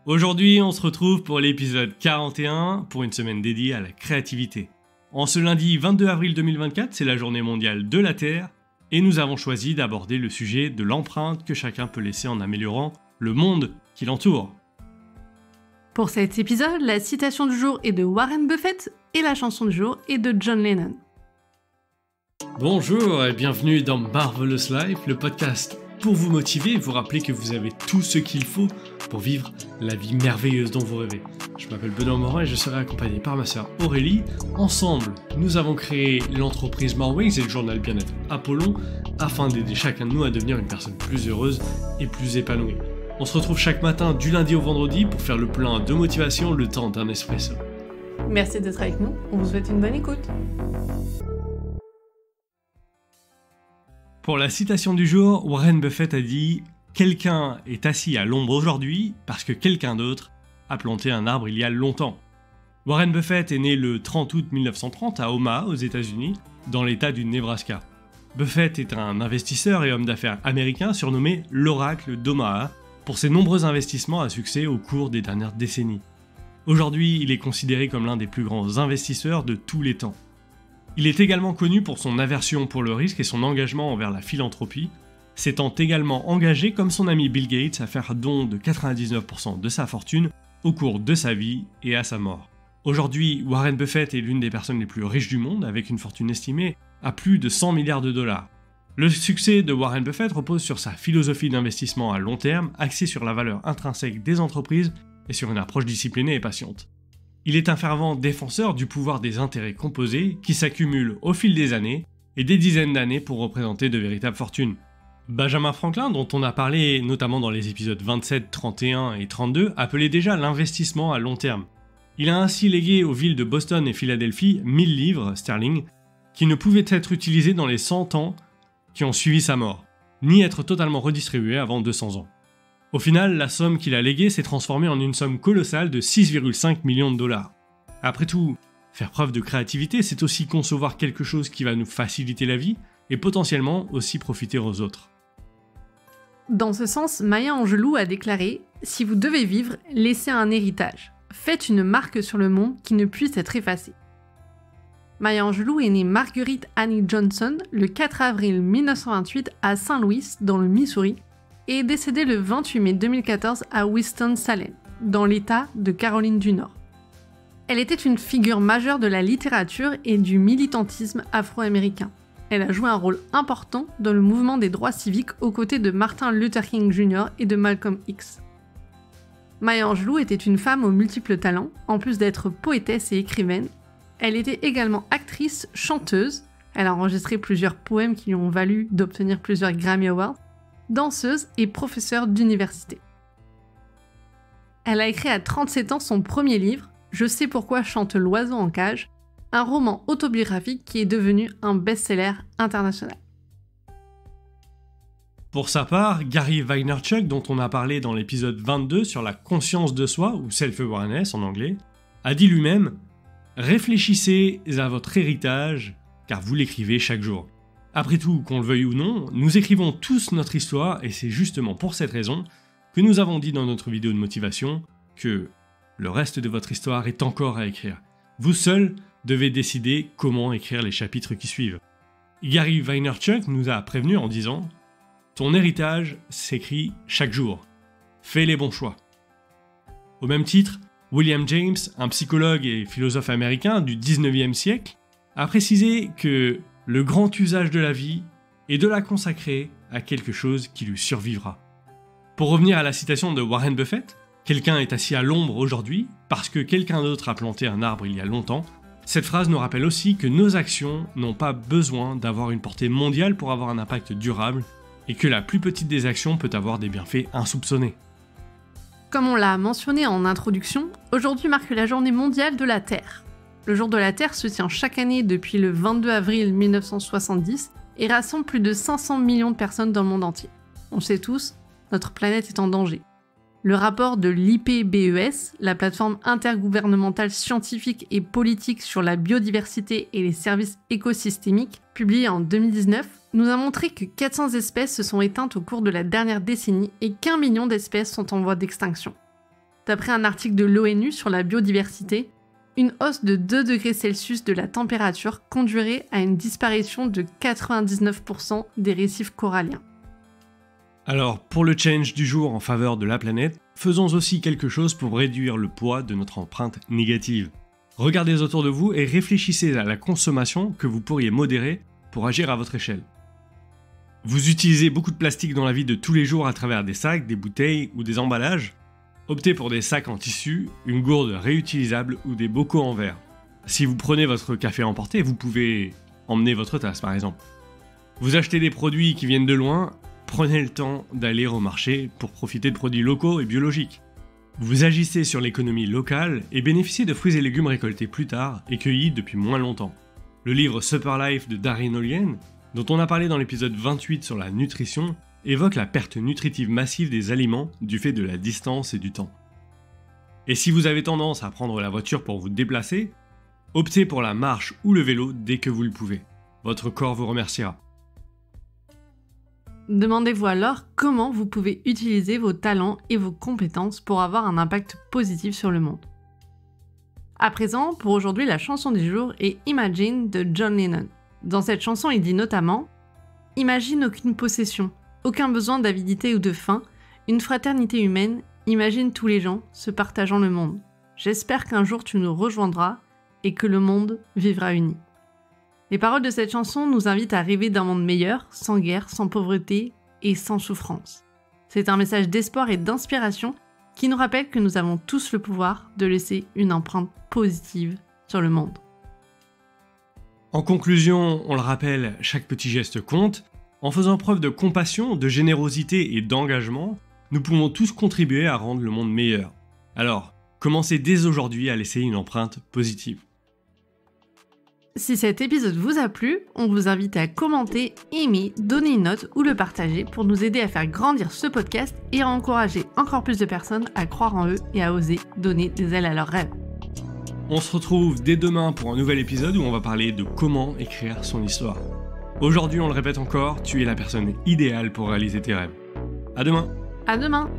Aujourd'hui, on se retrouve pour l'épisode 41 pour une semaine dédiée à la créativité. En ce lundi 22 avril 2024, c'est la journée mondiale de la Terre et nous avons choisi d'aborder le sujet de l'empreinte que chacun peut laisser en améliorant le monde qui l'entoure. Pour cet épisode, la citation du jour est de Warren Buffett et la chanson du jour est de John Lennon. Bonjour et bienvenue dans Marvelous Life, le podcast pour vous motiver et vous rappeler que vous avez tout ce qu'il faut pour vivre la vie merveilleuse dont vous rêvez. Je m'appelle Benoît Morin et je serai accompagné par ma sœur Aurélie. Ensemble, nous avons créé l'entreprise Morewings et le journal Bien-être Apollon afin d'aider chacun de nous à devenir une personne plus heureuse et plus épanouie. On se retrouve chaque matin du lundi au vendredi pour faire le plein de motivation le temps d'un espresso. Merci d'être avec nous, on vous souhaite une bonne écoute. Pour la citation du jour, Warren Buffett a dit « Quelqu'un est assis à l'ombre aujourd'hui parce que quelqu'un d'autre a planté un arbre il y a longtemps ». Warren Buffett est né le 30 août 1930 à Omaha, aux États-Unis, dans l'état du Nebraska. Buffett est un investisseur et homme d'affaires américain surnommé l'Oracle d'Omaha pour ses nombreux investissements à succès au cours des dernières décennies. Aujourd'hui, il est considéré comme l'un des plus grands investisseurs de tous les temps. Il est également connu pour son aversion pour le risque et son engagement envers la philanthropie, s'étant également engagé comme son ami Bill Gates à faire don de 99% de sa fortune au cours de sa vie et à sa mort. Aujourd'hui, Warren Buffett est l'une des personnes les plus riches du monde avec une fortune estimée à plus de 100 milliards de dollars. Le succès de Warren Buffett repose sur sa philosophie d'investissement à long terme axée sur la valeur intrinsèque des entreprises et sur une approche disciplinée et patiente. Il est un fervent défenseur du pouvoir des intérêts composés qui s'accumulent au fil des années et des dizaines d'années pour représenter de véritables fortunes. Benjamin Franklin, dont on a parlé notamment dans les épisodes 27, 31 et 32, appelait déjà l'investissement à long terme. Il a ainsi légué aux villes de Boston et Philadelphie 1000 livres sterling qui ne pouvaient être utilisés dans les 100 ans qui ont suivi sa mort, ni être totalement redistribués avant 200 ans. Au final, la somme qu'il a léguée s'est transformée en une somme colossale de 6,5 millions de dollars. Après tout, faire preuve de créativité, c'est aussi concevoir quelque chose qui va nous faciliter la vie et potentiellement aussi profiter aux autres. Dans ce sens, Maya Angelou a déclaré « Si vous devez vivre, laissez un héritage. Faites une marque sur le monde qui ne puisse être effacée. » Maya Angelou est née Marguerite Annie Johnson le 4 avril 1928 à Saint-Louis, dans le Missouri, et est décédée le 28 mai 2014 à Winston-Salem, dans l'État de Caroline du Nord. Elle était une figure majeure de la littérature et du militantisme afro-américain. Elle a joué un rôle important dans le mouvement des droits civiques aux côtés de Martin Luther King Jr. et de Malcolm X. Maya Angelou était une femme aux multiples talents, en plus d'être poétesse et écrivaine. Elle était également actrice, chanteuse, elle a enregistré plusieurs poèmes qui lui ont valu d'obtenir plusieurs Grammy Awards, danseuse et professeure d'université. Elle a écrit à 37 ans son premier livre, Je sais pourquoi chante l'oiseau en cage, un roman autobiographique qui est devenu un best-seller international. Pour sa part, Gary Vaynerchuk, dont on a parlé dans l'épisode 22 sur la conscience de soi, ou self-awareness en anglais, a dit lui-même « Réfléchissez à votre héritage, car vous l'écrivez chaque jour. » Après tout, qu'on le veuille ou non, nous écrivons tous notre histoire et c'est justement pour cette raison que nous avons dit dans notre vidéo de motivation que le reste de votre histoire est encore à écrire. Vous seul devez décider comment écrire les chapitres qui suivent. Gary Vaynerchuk nous a prévenu en disant « Ton héritage s'écrit chaque jour. Fais les bons choix. » Au même titre, William James, un psychologue et philosophe américain du 19e siècle, a précisé que le grand usage de la vie est de la consacrer à quelque chose qui lui survivra. Pour revenir à la citation de Warren Buffett, « Quelqu'un est assis à l'ombre aujourd'hui parce que quelqu'un d'autre a planté un arbre il y a longtemps », cette phrase nous rappelle aussi que nos actions n'ont pas besoin d'avoir une portée mondiale pour avoir un impact durable et que la plus petite des actions peut avoir des bienfaits insoupçonnés. Comme on l'a mentionné en introduction, aujourd'hui marque la journée mondiale de la Terre. Le jour de la Terre se tient chaque année depuis le 22 avril 1970 et rassemble plus de 500 millions de personnes dans le monde entier. On le sait tous, notre planète est en danger. Le rapport de l'IPBES, la plateforme intergouvernementale scientifique et politique sur la biodiversité et les services écosystémiques, publié en 2019, nous a montré que 400 espèces se sont éteintes au cours de la dernière décennie et qu'1 million d'espèces sont en voie d'extinction. D'après un article de l'ONU sur la biodiversité, une hausse de 2 degrés Celsius de la température conduirait à une disparition de 99% des récifs coralliens. Alors, pour le change du jour en faveur de la planète, faisons aussi quelque chose pour réduire le poids de notre empreinte négative. Regardez autour de vous et réfléchissez à la consommation que vous pourriez modérer pour agir à votre échelle. Vous utilisez beaucoup de plastique dans la vie de tous les jours à travers des sacs, des bouteilles ou des emballages. Optez pour des sacs en tissu, une gourde réutilisable ou des bocaux en verre. Si vous prenez votre café à emporter, vous pouvez emmener votre tasse par exemple. Vous achetez des produits qui viennent de loin, prenez le temps d'aller au marché pour profiter de produits locaux et biologiques. Vous agissez sur l'économie locale et bénéficiez de fruits et légumes récoltés plus tard et cueillis depuis moins longtemps. Le livre Super Life de Darin Olien, dont on a parlé dans l'épisode 28 sur la nutrition, évoque la perte nutritive massive des aliments du fait de la distance et du temps. Et si vous avez tendance à prendre la voiture pour vous déplacer, optez pour la marche ou le vélo dès que vous le pouvez. Votre corps vous remerciera. Demandez-vous alors comment vous pouvez utiliser vos talents et vos compétences pour avoir un impact positif sur le monde. À présent, pour aujourd'hui, la chanson du jour est Imagine de John Lennon. Dans cette chanson, il dit notamment « Imagine aucune possession, aucun besoin d'avidité ou de faim, une fraternité humaine, imagine tous les gens se partageant le monde. J'espère qu'un jour tu nous rejoindras et que le monde vivra uni. » Les paroles de cette chanson nous invitent à rêver d'un monde meilleur, sans guerre, sans pauvreté et sans souffrance. C'est un message d'espoir et d'inspiration qui nous rappelle que nous avons tous le pouvoir de laisser une empreinte positive sur le monde. En conclusion, on le rappelle, chaque petit geste compte. En faisant preuve de compassion, de générosité et d'engagement, nous pouvons tous contribuer à rendre le monde meilleur. Alors, commencez dès aujourd'hui à laisser une empreinte positive. Si cet épisode vous a plu, on vous invite à commenter, aimer, donner une note ou le partager pour nous aider à faire grandir ce podcast et à encourager encore plus de personnes à croire en eux et à oser donner des ailes à leurs rêves. On se retrouve dès demain pour un nouvel épisode où on va parler de comment écrire son histoire. Aujourd'hui, on le répète encore, tu es la personne idéale pour réaliser tes rêves. À demain! À demain!